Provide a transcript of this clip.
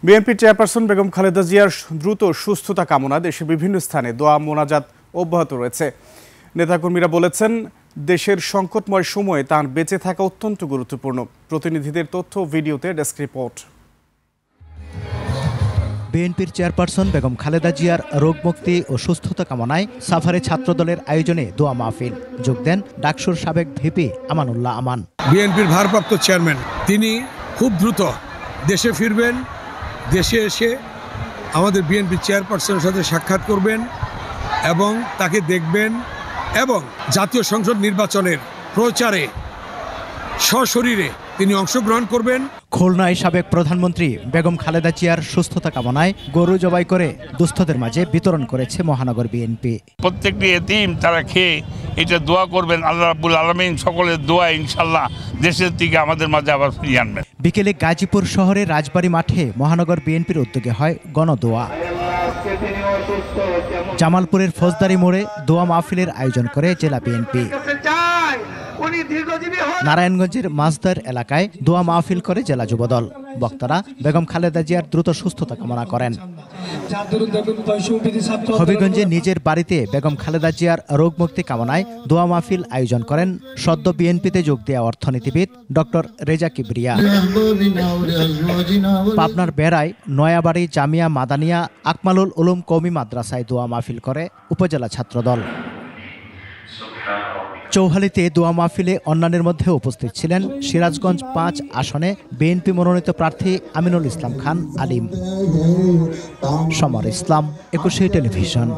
বিএনপির চেয়ারপারসন বেগম খালেদা জিয়ার দ্রুত সুস্থতা কামনা দেশে বিভিন্ন স্থানে দোয়া মোনাজাত অব্যাহত রয়েছে। নেতাকর্মীরা বলেছেন, দেশের সংকটময় সময়ে তার বেঁচে থাকা অত্যন্ত গুরুত্বপূর্ণ। প্রতিনিধিদের তথ্য ভিডিওতে ডেস্ক রিপোর্ট। বিএনপির চেয়ারপারসন বেগম খালেদা জিয়ার রোগমুক্তি ও সুস্থতা কামনায় সাফারি ছাত্রদলের আয়োজনে দোয়া মাহফিল। যোগ দেন ডাকসুর সাবেক ভিপি আমানুল্লাহ আমান। বিএনপির ভারপ্রাপ্ত চেয়ারম্যান তিনি খুব দ্রুত দেশে ফিরবেন। দেশে এসে আমাদের বিএনপি চেয়ারপারসনের সাথে সাক্ষাৎ করবেন এবং তাকে দেখবেন এবং জাতীয় সংসদ নির্বাচনের প্রচারে সশরীরে তিনি অংশগ্রহণ করবেন। খুলনায় সাবেক প্রধানমন্ত্রী বেগম খালেদা জিয়ার সুস্থতা কামনায় গরু জবাই করে দুস্থদের মাঝে বিতরণ করেছে মহানগর বিএনপি। প্রত্যেকটি এতিম তারা খেয়ে এটা দোয়া করবেন, আল্লাহ রাব্বুল আলামিন সকলের দোয়া ইনশাল্লাহ দেশের থেকে আমাদের মাঝে আবার ফিরিয়ে আনবেন। বিকেলে গাজীপুর শহরের রাজবাড়ী মাঠে মহানগর বিএনপির উদ্যোগে হয় গণদোয়া। জামালপুরের ফৌজদারি মোড়ে দোয়া মাহফিলের আয়োজন করে জেলা বিএনপি। নারায়ণগঞ্জের মাছদার এলাকায় দোয়া মাহফিল করে জেলা যুবদল। বক্তারা বেগম খালেদা জিয়ার দ্রুত সুস্থতা কামনা করেন। হবিগঞ্জে নিজের বাড়িতে বেগম খালেদা জিয়ার রোগমুক্তি কামনায় দোয়া মাহফিল আয়োজন করেন সদ্য বিএনপিতে যোগ দেওয়া অর্থনীতিবিদ ডক্টর রেজা কিবরিয়া। পাবনার বেড়ায় নয়াবাড়ি জামিয়া মাদানিয়া আকমালুল উলুম কওমি মাদ্রাসায় দোয়া মাহফিল করে উপজেলা ছাত্রদল। চৌহালিতে দোয়া মাহফিলে অন্যান্যের মধ্যে উপস্থিত ছিলেন সিরাজগঞ্জ ৫ আসনে বিএনপি মনোনীত প্রার্থী আমিনুল ইসলাম খান আলিম। সমর ইসলাম, ২১ টেলিভিশন।